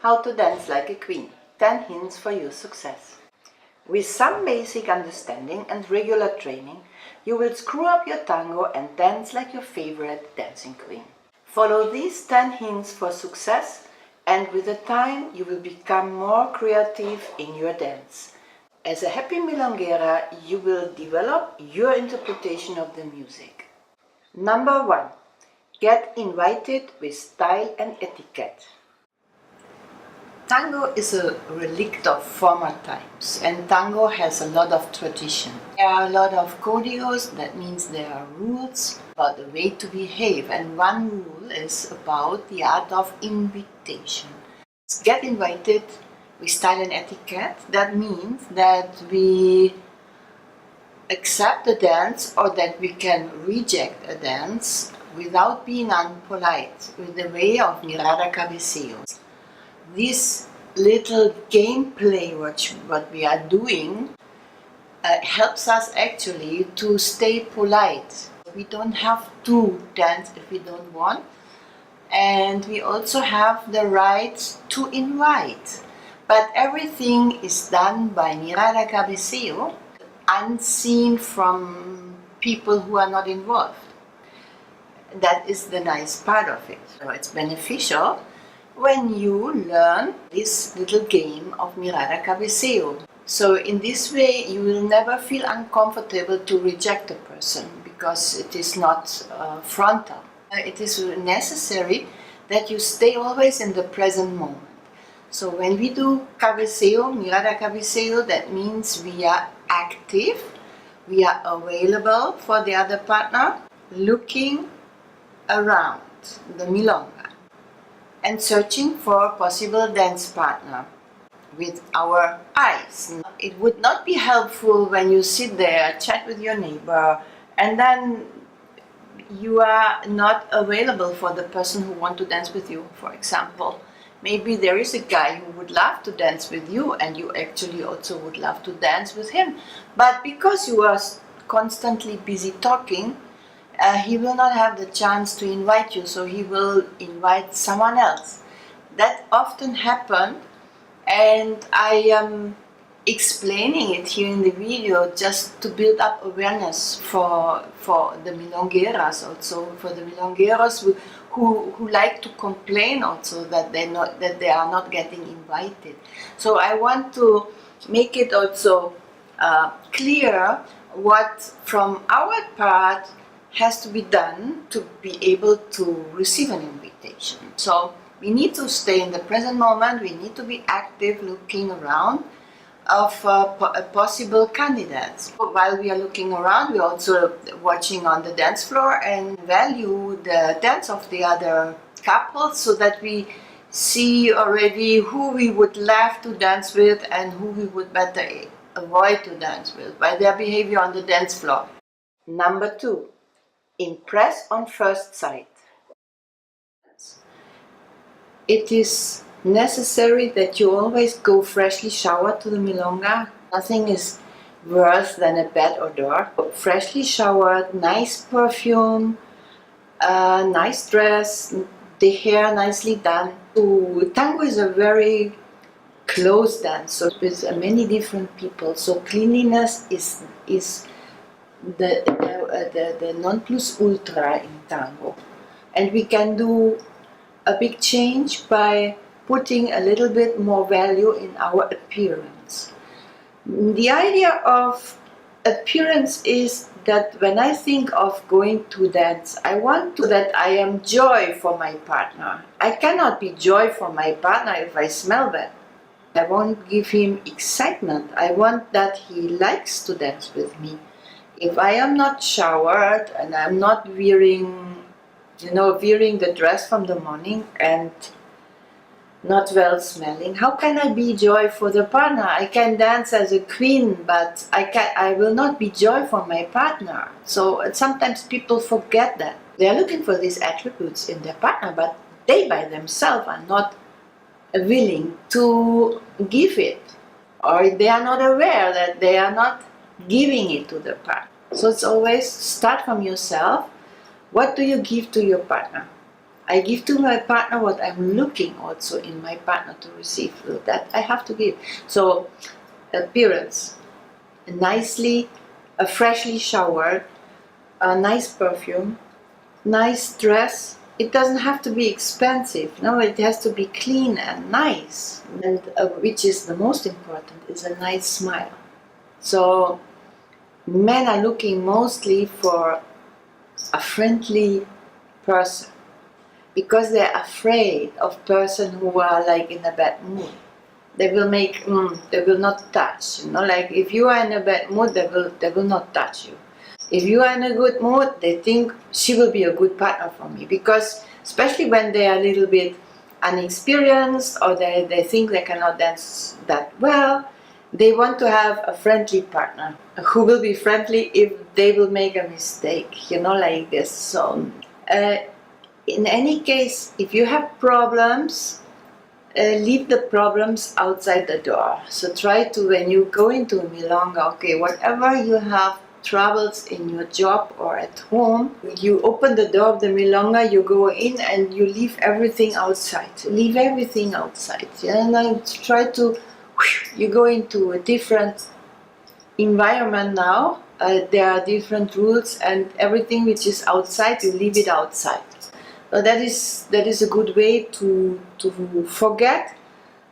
How to dance like a queen. 10 hints for your success. With some basic understanding and regular training, you will screw up your tango and dance like your favorite dancing queen. Follow these 10 hints for success, and with the time you will become more creative in your dance. As a happy milonguera, you will develop your interpretation of the music. Number 1. Get invited with style and etiquette. Tango is a relict of former times, and tango has a lot of tradition. There are a lot of códigos, that means there are rules about the way to behave, and one rule is about the art of invitation. Get invited with style and etiquette. That means that we accept the dance or that we can reject a dance without being unpolite, with the way of mirada cabeceo. This little gameplay what we are doing helps us actually to stay polite. We don't have to dance if we don't want, and we also have the right to invite. But everything is done by mirada cabeceo, unseen from people who are not involved. That is the nice part of it. So it's beneficial when you learn this little game of mirada cabeceo. So in this way you will never feel uncomfortable to reject a person because it is not frontal. It is necessary that you stay always in the present moment. So when we do cabeceo, mirada cabeceo, that means we are active, we are available for the other partner, looking around the milonga and searching for a possible dance partner with our eyes. It would not be helpful when you sit there, chat with your neighbor, and then you are not available for the person who wants to dance with you, for example. Maybe there is a guy who would love to dance with you and you actually also would love to dance with him. But because you are constantly busy talking, he will not have the chance to invite you, so he will invite someone else. That often happened, and I am explaining it here in the video just to build up awareness for the milongueras, also for the milongueros who like to complain also that they are not getting invited. So I want to make it also clear what from our part has to be done to be able to receive an invitation. So we need to stay in the present moment, we need to be active, looking around of possible candidates. While we are looking around, we are also watching on the dance floor and value the dance of the other couples so that we see already who we would love to dance with and who we would better avoid to dance with by their behavior on the dance floor. Number 2. Impress on first sight. It is necessary that you always go freshly showered to the milonga. Nothing is worse than a bad odor. Freshly showered, nice perfume, nice dress, the hair nicely done. Tango is a very close dance, so with many different people. So cleanliness is the non plus ultra in tango, and we can do a big change by putting a little bit more value in our appearance. The idea of appearance is that when I think of going to dance, I want to that I am joy for my partner. I cannot be joy for my partner if I smell bad. I won't give him excitement. I want that he likes to dance with me. If I am not showered and I'm not wearing the dress from the morning and not well smelling, how can I be joy for the partner? I can dance as a queen, but I will not be joy for my partner. So sometimes people forget that. They are looking for these attributes in their partner, but they by themselves are not willing to give it, or they are not aware that they are not giving it to the partner. So it's always start from yourself. What do you give to your partner? I give to my partner what I'm looking also in my partner to receive. So that I have to give. So appearance, nicely, freshly showered, a nice perfume, nice dress. It doesn't have to be expensive. No, it has to be clean and nice. And which is the most important, is a nice smile. So men are looking mostly for a friendly person because they're afraid of person who are like in a bad mood. They will they will not touch. You know, like if you are in a bad mood, they will not touch you. If you are in a good mood, they think she will be a good partner for me, because especially when they are a little bit inexperienced or they think they cannot dance that well, they want to have a friendly partner who will be friendly if they will make a mistake, you know, like this. So in any case, if you have problems, leave the problems outside the door. So try to, when you go into a milonga, okay, whatever you have troubles in your job or at home, you open the door of the milonga, you go in and you leave everything outside. Leave everything outside. Yeah? And I try to, you go into a different environment now. There are different rules, and everything which is outside, you leave it outside. That is a good way to forget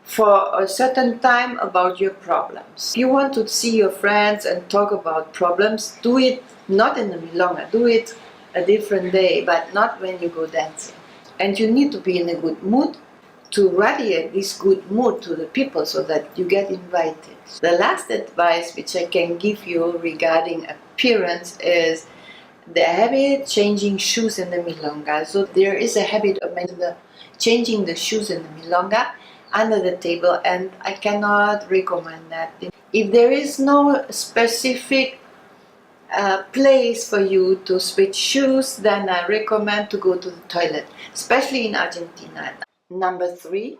for a certain time about your problems. If you want to see your friends and talk about problems, do it not in the milonga, do it a different day, but not when you go dancing. And you need to be in a good mood to radiate this good mood to the people so that you get invited. The last advice which I can give you regarding appearance is the habit changing shoes in the milonga. So there is a habit of changing the shoes in the milonga under the table, and I cannot recommend that. If there is no specific place for you to switch shoes, then I recommend to go to the toilet, especially in Argentina. Number 3,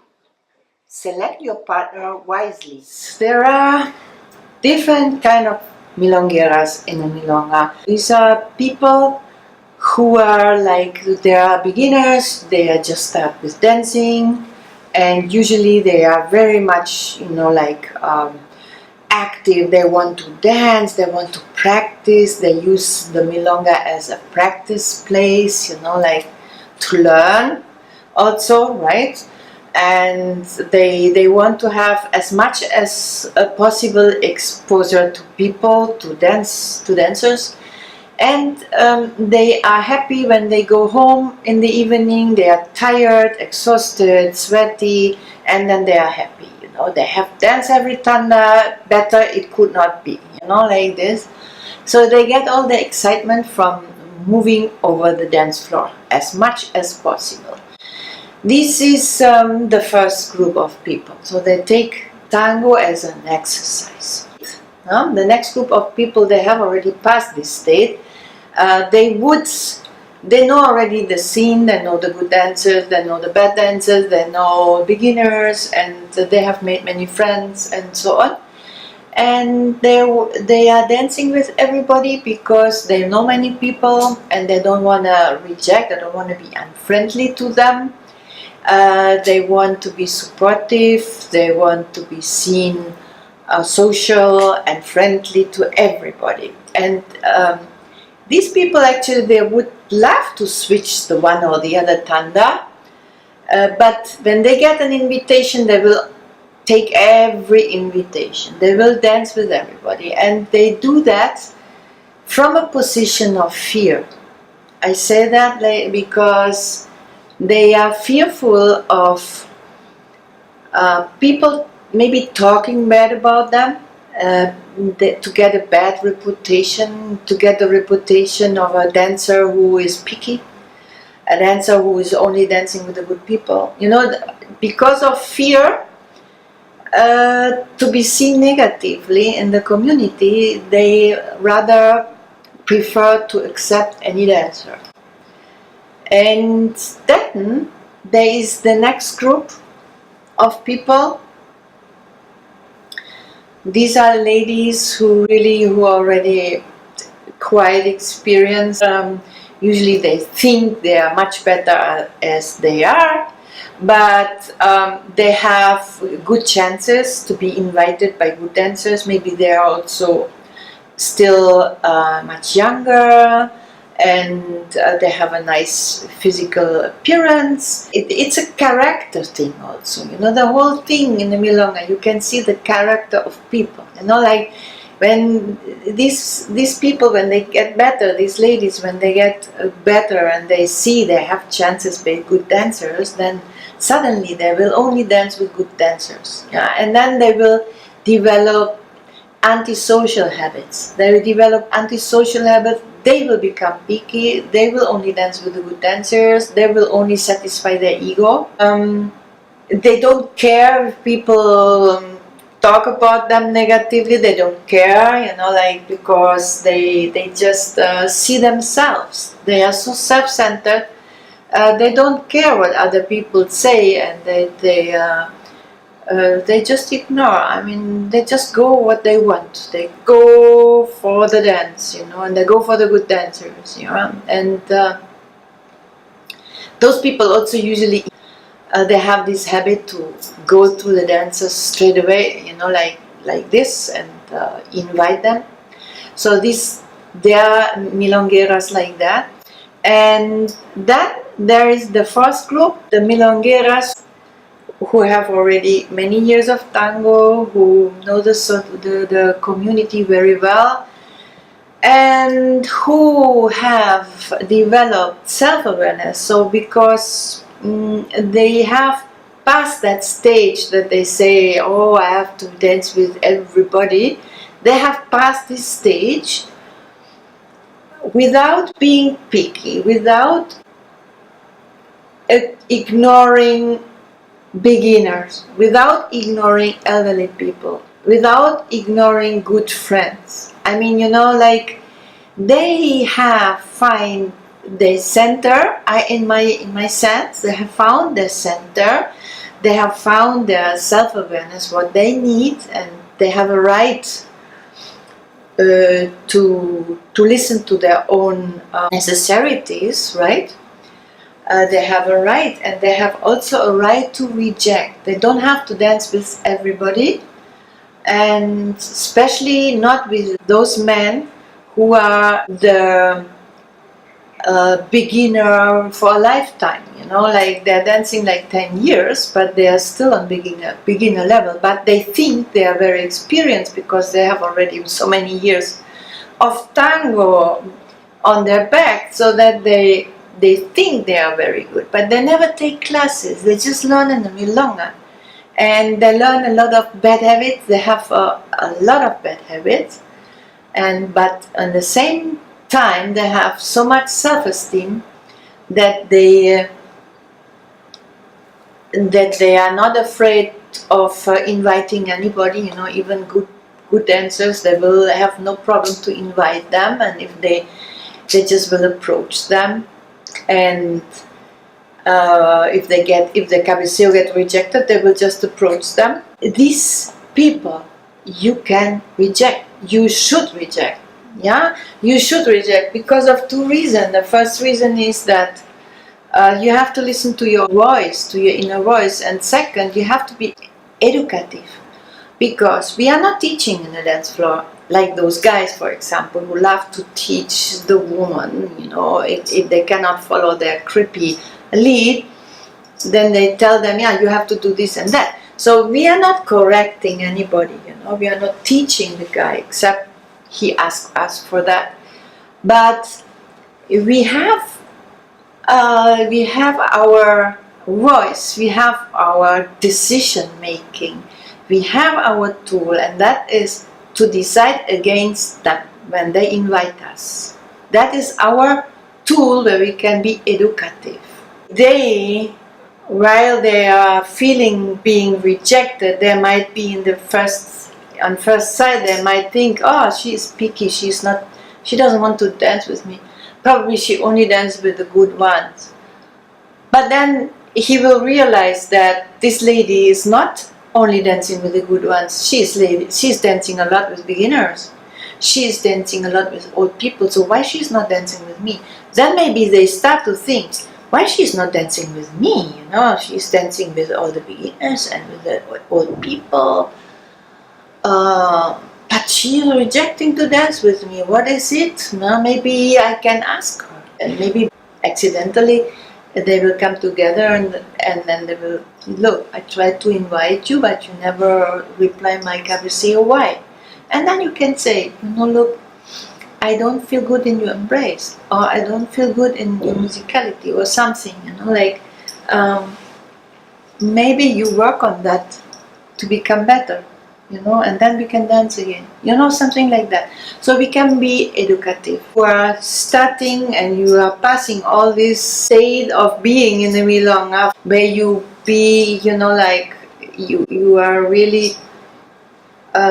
select your partner wisely. There are different kind of milongueras in a milonga. These are people who are like, they are beginners, they are just start with dancing, and usually they are very much, you know, like active. They want to dance, they want to practice, they use the milonga as a practice place, you know, like to learn also, right? And they want to have as much as possible exposure to people, to dancers, and they are happy when they go home in the evening. They are tired, exhausted, sweaty, and then they are happy. You know, they have danced every tanda, better it could not be. You know, like this. So they get all the excitement from moving over the dance floor as much as possible. This is the first group of people. So they take tango as an exercise. The next group of people, they have already passed this state. They know already the scene, they know the good dancers, they know the bad dancers, they know beginners, and they have made many friends and so on. And they are dancing with everybody because they know many people and they don't want to reject, they don't want to be unfriendly to them. They want to be supportive, they want to be seen social and friendly to everybody. And these people actually, they would love to switch the one or the other tanda, but when they get an invitation, they will take every invitation. They will dance with everybody, and they do that from a position of fear. I say that because they are fearful of people maybe talking bad about them, to get a bad reputation, to get the reputation of a dancer who is picky, a dancer who is only dancing with the good people. You know, because of fear to be seen negatively in the community, they rather prefer to accept any dancer. And then there is the next group of people. These are ladies who already quite experienced. Usually they think they are much better as they are, but they have good chances to be invited by good dancers. Maybe they are also still much younger, and they have a nice physical appearance. It's a character thing also, you know, the whole thing in the milonga. You can see the character of people, you know, like when these people, when they get better, these ladies, when they get better and they see they have chances to be good dancers, then suddenly they will only dance with good dancers, yeah, and then they will develop antisocial habits. They will develop antisocial habits. They will become picky. They will only dance with the good dancers. They will only satisfy their ego. They don't care if people talk about them negatively. They don't care, you know, like, because they just see themselves. They are so self-centered. They don't care what other people say, and they just ignore. I mean, they just go what they want. They go for the dance, you know, and they go for the good dancers, you know. And those people also usually they have this habit to go to the dancers straight away, you know, like this, and invite them. So they are milongueras like that. And that there is the first group, the milongueras, who have already many years of tango, who know the community very well, and who have developed self-awareness. So because they have passed that stage that they say, oh, I have to dance with everybody, they have passed this stage without being picky, without ignoring beginners, without ignoring elderly people, without ignoring good friends. I mean, you know, like, they have find their center. In my sense, they have found their center. They have found their self-awareness, what they need, and they have a right to listen to their own necessities, right? They have a right, and they have also a right to reject. They don't have to dance with everybody, and especially not with those men who are the beginner for a lifetime, you know, like they're dancing like 10 years, but they are still on beginner level, but they think they are very experienced because they have already so many years of tango on their back, so that they think they are very good, but they never take classes. They just learn in the milonga, and they learn a lot of bad habits. They have a lot of bad habits, but at the same time they have so much self-esteem that they are not afraid of inviting anybody, you know, even good dancers. They will have no problem to invite them, and if they just will approach them. And if the cabeceo get rejected, they will just approach them. These people you can reject. You should reject. Yeah, you should reject because of two reasons. The first reason is that you have to listen to your voice, to your inner voice, and second, you have to be educative, because we are not teaching in the dance floor like those guys, for example, who love to teach the woman, you know, if they cannot follow their creepy lead, then they tell them, yeah, you have to do this and that. So we are not correcting anybody, you know, we are not teaching the guy, except he asked us for that. But we have our voice, we have our decision making, we have our tool, and that is to decide against them when they invite us. That is our tool where we can be educative. While they are feeling being rejected, they might be on first sight, they might think, oh, she is picky, she doesn't want to dance with me. Probably she only dances with the good ones. But then he will realize that this lady is not only dancing with the good ones, she's dancing a lot with beginners. she's dancing a lot with old people, so why she's not dancing with me? Then maybe they start to think, why she's not dancing with me? You know, she's dancing with all the beginners and with the old people. But she's rejecting to dance with me. What is it? No, maybe I can ask her. And maybe accidentally they will come together and then they will, look, I tried to invite you, but you never reply my say why. And then you can say, you know, look, I don't feel good in your embrace, or I don't feel good in your musicality, or something, you know, like maybe you work on that to become better, you know, and then we can dance again, you know, something like that. So we can be educative. You are starting and you are passing all this state of being in the milonga, where you be, you know, like you are really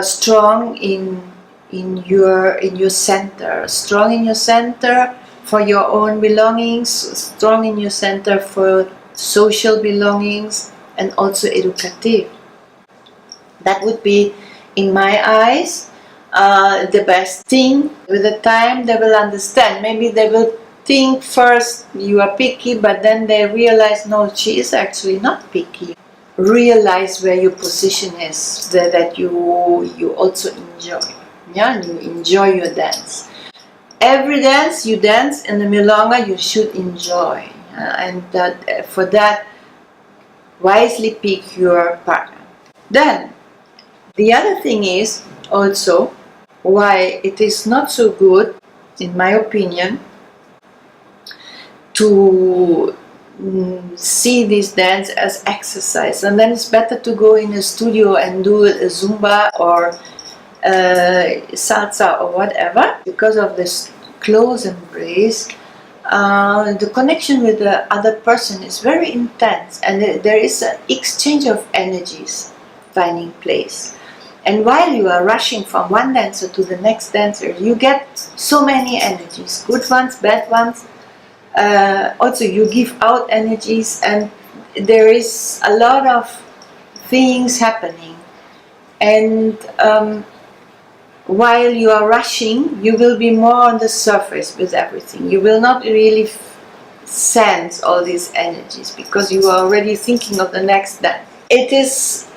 strong in your center, strong in your center for your own belongings, strong in your center for social belongings, and also educative. That would be, in my eyes, the best thing. With the time they will understand. Maybe they will think first you are picky, but then they realize, no, she is actually not picky. Realize where your position is, that you also enjoy. Yeah, and you enjoy your dance. Every dance you dance in the milonga you should enjoy, and that for that wisely pick your partner. Then the other thing is also why it is not so good, in my opinion, to see this dance as exercise, and then it's better to go in a studio and do a Zumba or salsa or whatever, because of this close embrace. The connection with the other person is very intense, and there is an exchange of energies finding place. And while you are rushing from one dancer to the next dancer, you get so many energies, good ones, bad ones. Also you give out energies, and there is a lot of things happening. And while you are rushing, you will be more on the surface with everything. You will not really sense all these energies, because you are already thinking of the next dance. It is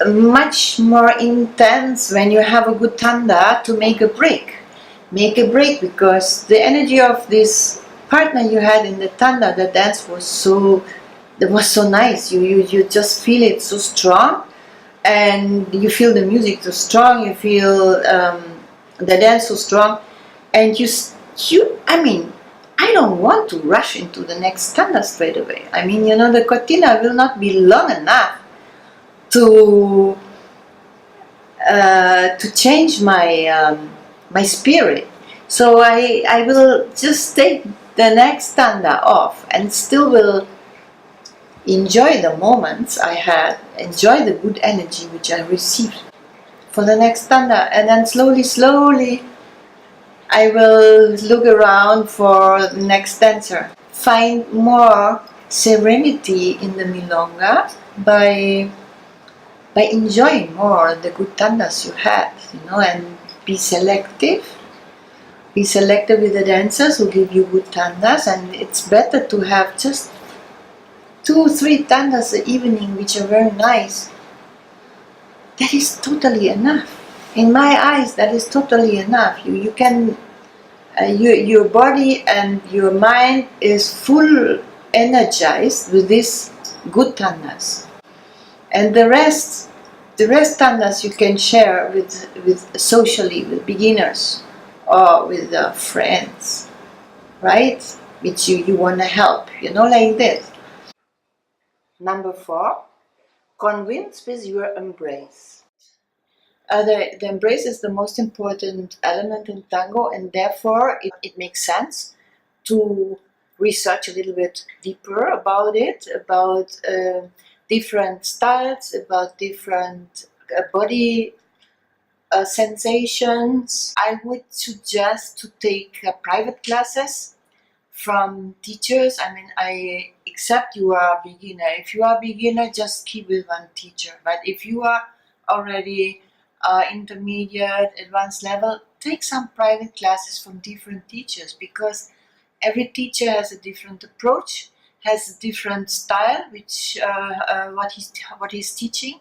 much more intense when you have a good tanda to make a break. Make a break, because the energy of this partner you had in the tanda, the dance was so nice. You just feel it so strong, and you feel the music so strong, you feel the dance so strong, and I mean, I don't want to rush into the next tanda straight away. I mean, you know, the cortina will not be long enough to change my spirit. So I will just take the next tanda off, and still will enjoy the moments I had, enjoy the good energy which I received for the next tanda, and then slowly I will look around for the next dancer. Find more serenity in the milonga by enjoying more the good tandas you had, you know, and be selective. Be selective with the dancers who give you good tandas, and it's better to have just 2-3 tandas a evening which are very nice. That is totally enough. In my eyes, that is totally enough. You can, your body and your mind is full energized with these good tandas. And the rest tandas you can share with socially, with beginners, or with friends, right? Which you want to help, you know, like this. Number 4, convince with your embrace. The embrace is the most important element in tango, and therefore it makes sense to research a little bit deeper about it, about different styles, about different body sensations. I would suggest to take private classes from teachers. I mean, I accept you are a beginner. If you are a beginner, just keep with one teacher. But if you are already intermediate, advanced level, take some private classes from different teachers, because every teacher has a different approach, has a different style, which what he's teaching,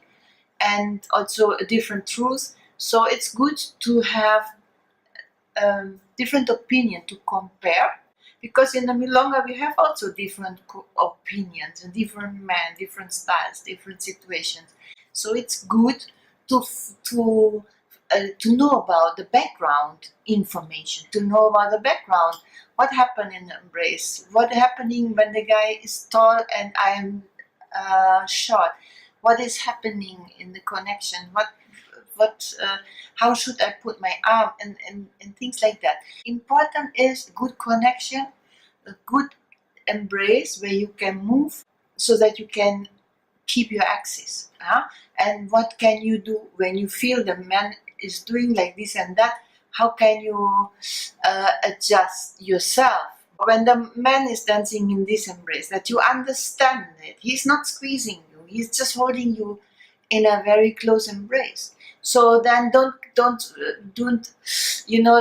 and also a different truth. So it's good to have different opinion to compare, because in the milonga we have also different opinions and different men, different styles, different situations. So it's good to know about the background information, to know about the background, what happened in the embrace, what happening when the guy is tall and I am short, what is happening in the connection, how should I put my arm, and things like that. Important is good connection, a good embrace where you can move so that you can keep your axis. And what can you do when you feel the man is doing like this and that? How can you adjust yourself? When the man is dancing in this embrace, that you understand it. He's not squeezing you. He's just holding you in a very close embrace. So then don't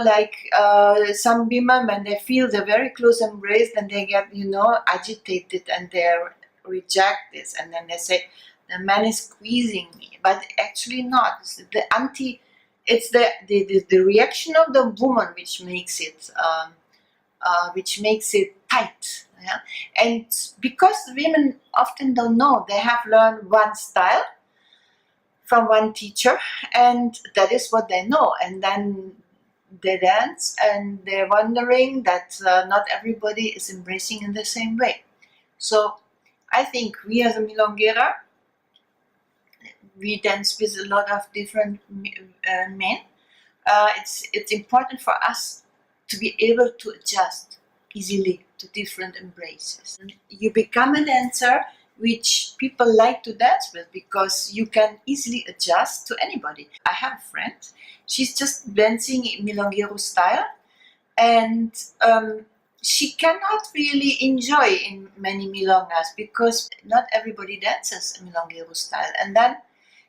like some women, when they feel the very close embrace, then they get agitated and they reject this, and then they say the man is squeezing me, but actually not. It's the reaction of the woman which makes it tight. Yeah? And because women often don't know, they have learned one style from one teacher, and that is what they know, and then they dance and they're wondering that not everybody is embracing in the same way. So I think we as a milonguera, we dance with a lot of different men. It's important for us to be able to adjust easily to different embraces. You become a dancer which people like to dance with, because you can easily adjust to anybody. I have a friend, she's just dancing in milonguero style, and she cannot really enjoy in many milongas because not everybody dances milonguero style, and then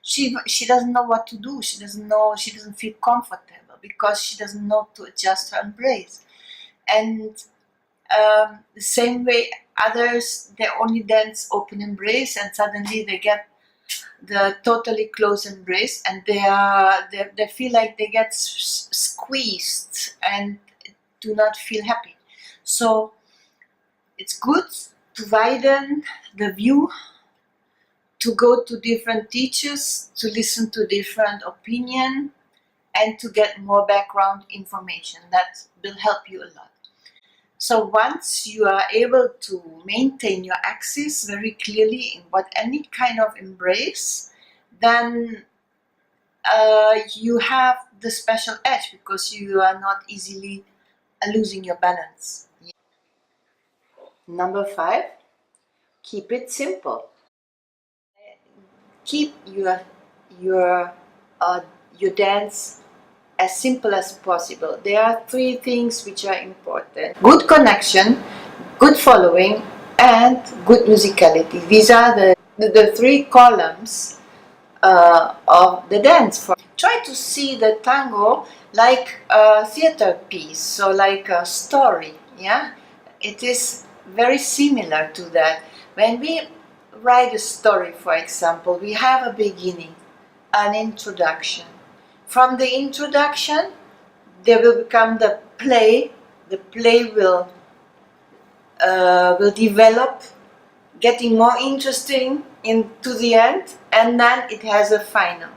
she doesn't know what to do. She doesn't feel comfortable because she doesn't know to adjust her embrace. And the same way others, they only dance open embrace, and suddenly they get the totally close embrace, and they feel like they get squeezed and do not feel happy. So it's good to widen the view, to go to different teachers, to listen to different opinion, and to get more background information. That will help you a lot. So once you are able to maintain your axis very clearly in any kind of embrace, then you have the special edge, because you are not easily losing your balance. Number 5, keep it simple. Keep your dance as simple as possible. There are 3 things which are important: good connection, good following, and good musicality. These are the 3 columns of the dance. Try to see the tango like a theater piece, so like a story. Yeah, it is very similar to that. When we write a story, for example, we have a beginning, an introduction. From the introduction, there will become the play. The play will develop, getting more interesting into the end, and then it has a final.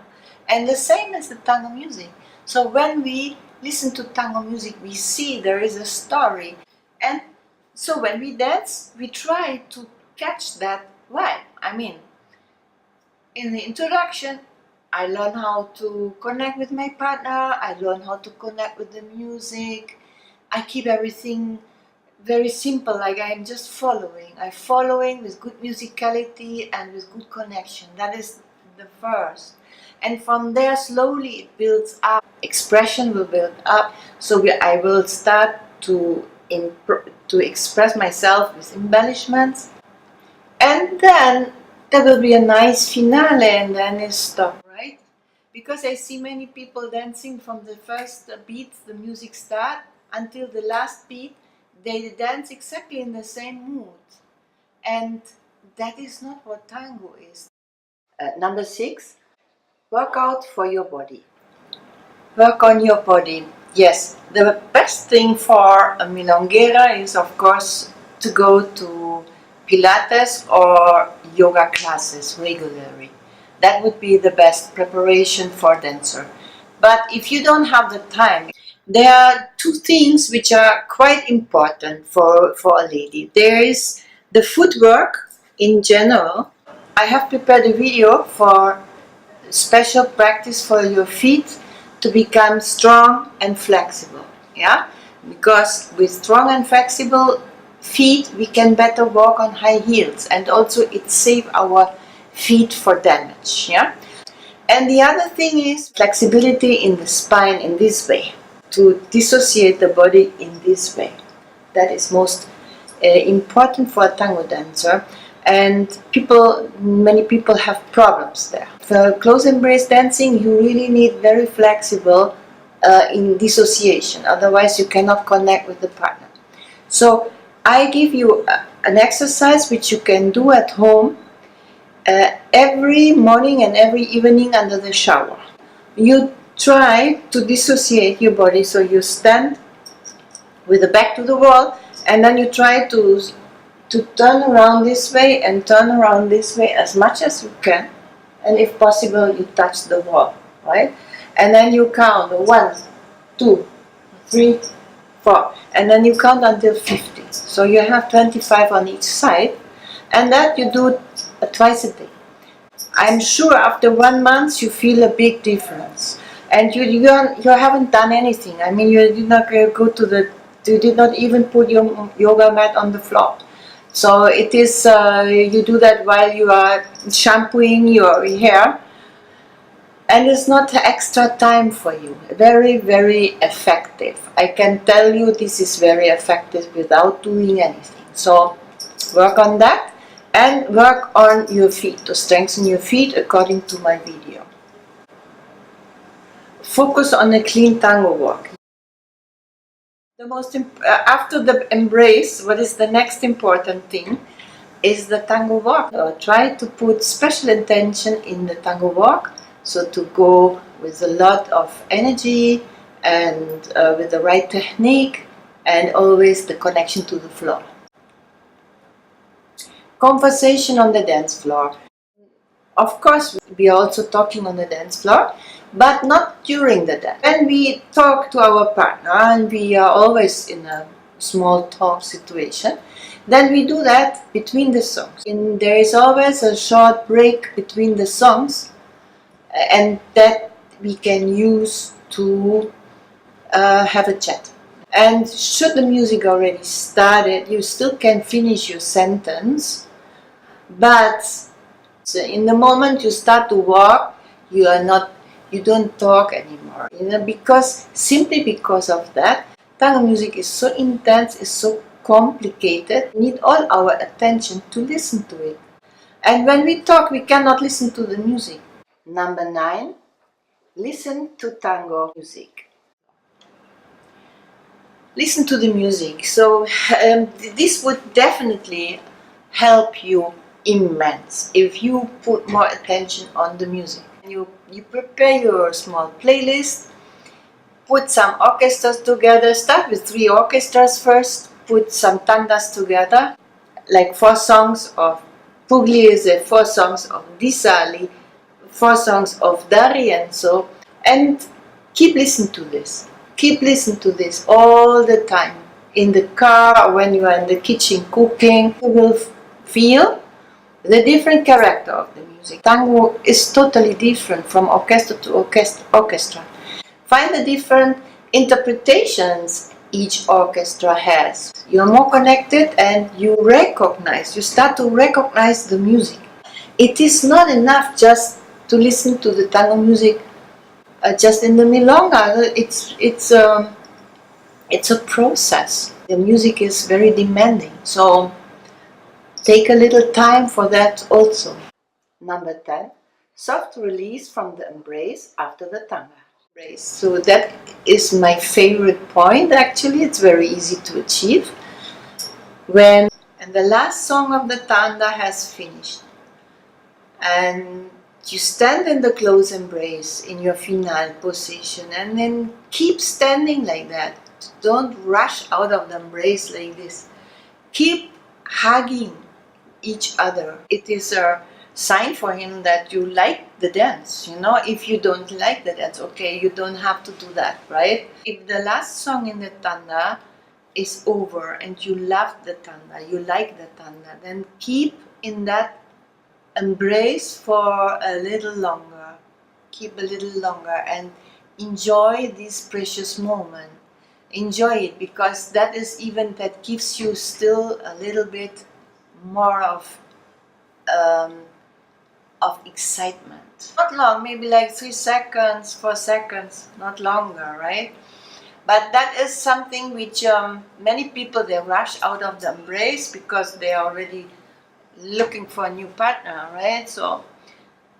And the same as the tango music. So when we listen to tango music, we see there is a story. And so when we dance, we try to catch that vibe. I mean, in the introduction, I learn how to connect with my partner, I learn how to connect with the music. I keep everything very simple, like I'm just following. I'm following with good musicality and with good connection. That is the first. And from there, slowly it builds up. Expression will build up. So I will start to express myself with embellishments. And then there will be a nice finale, and then it stops, right? because I see many people dancing from the first beat, the music start, until the last beat. They dance exactly in the same mood, and that is not what tango is. Number 6, work out for your body. Work on your body. Yes, the best thing for a milonguera is, of course, to go to Pilates or yoga classes regularly. That would be the best preparation for dancer. But if you don't have the time, there are two things which are quite important for a lady. There is the footwork in general. I have prepared a video for special practice for your feet to become strong and flexible. Yeah, because with strong and flexible feet we can better walk on high heels, and also it saves our feet for damage. Yeah, and the other thing is flexibility in the spine in this way, to dissociate the body in this way. That is most important for a tango dancer, and many people have problems there. For close embrace dancing, you really need very flexible in dissociation, otherwise you cannot connect with the partner. So I give you an exercise which you can do at home every morning and every evening under the shower. You try to dissociate your body, so you stand with the back to the wall, and then you try to turn around this way and turn around this way as much as you can, and if possible you touch the wall, right? And then you count 1, 2, 3, 4, and then you count until 50. So you have 25 on each side, and that you do twice a day. I'm sure after 1 month you feel a big difference, and you haven't done anything. I mean, you did not you did not even put your yoga mat on the floor. So it is you do that while you are shampooing your hair, and it's not extra time for you. Very, very effective. I can tell you this is very effective without doing anything. So work on that. And work on your feet, to strengthen your feet according to my video. Focus on a clean tango walk. The after the embrace, what is the next important thing is the tango walk. Try to put special intention in the tango walk, so to go with a lot of energy and with the right technique, and always the connection to the floor. Conversation on the dance floor. Of course, we are also talking on the dance floor, but not during the dance. When we talk to our partner, and we are always in a small talk situation, then we do that between the songs. There is always a short break between the songs, and that we can use to have a chat. And should the music already started, you still can finish your sentence, but in the moment you start to walk, you don't talk anymore. Simply because of that, tango music is so intense, is so complicated. We need all our attention to listen to it. And when we talk, we cannot listen to the music. Number 9, listen to tango music. Listen to the music. So this would definitely help you immense if you put more attention on the music. You prepare your small playlist, put some orchestras together, start with 3 orchestras first, put some tandas together, like 4 songs of Pugliese, 4 songs of Di Sali, 4 songs of D'Arienzo, and keep listening to this. Keep listening to this all the time. In the car, or when you are in the kitchen cooking, you will feel the different character of the music. Tango is totally different from orchestra to orchestra. Find the different interpretations each orchestra has. You're more connected, and you start to recognize the music. It is not enough just to listen to the tango music just in the milonga. It's a process. The music is very demanding, so take a little time for that also. Number 10, Soft release from the embrace after the tanga. So that is my favorite point actually. It's very easy to achieve. And the last song of the tanda has finished. And you stand in the close embrace in your final position and then keep standing like that. Don't rush out of the embrace like this. Keep hugging each other. It is a sign for him that you like the dance. You know, if you don't like the dance, okay, you don't have to do that, right? If the last song in the tanda is over and you love the tanda, you like the tanda, then keep in that embrace for a little longer. Keep a little longer and enjoy this precious moment. Enjoy it, because that is even that gives you still a little bit more of excitement. Not long, maybe like 3 seconds, 4 seconds, not longer, right? But that is something which many people, they rush out of the embrace because they are already looking for a new partner, right? So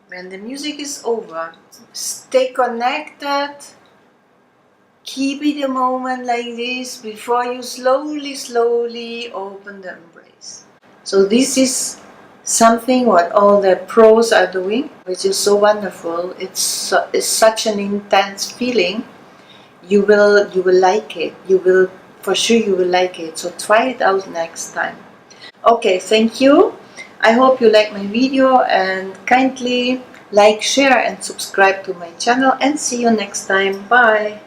when the music is over, stay connected, keep it a moment like this before you slowly open the embrace. So this is something what all the pros are doing, which is so wonderful. It's such an intense feeling. You will like it. For sure you will like it. So try it out next time. Okay, thank you. I hope you like my video, and kindly like, share and subscribe to my channel, and see you next time. Bye.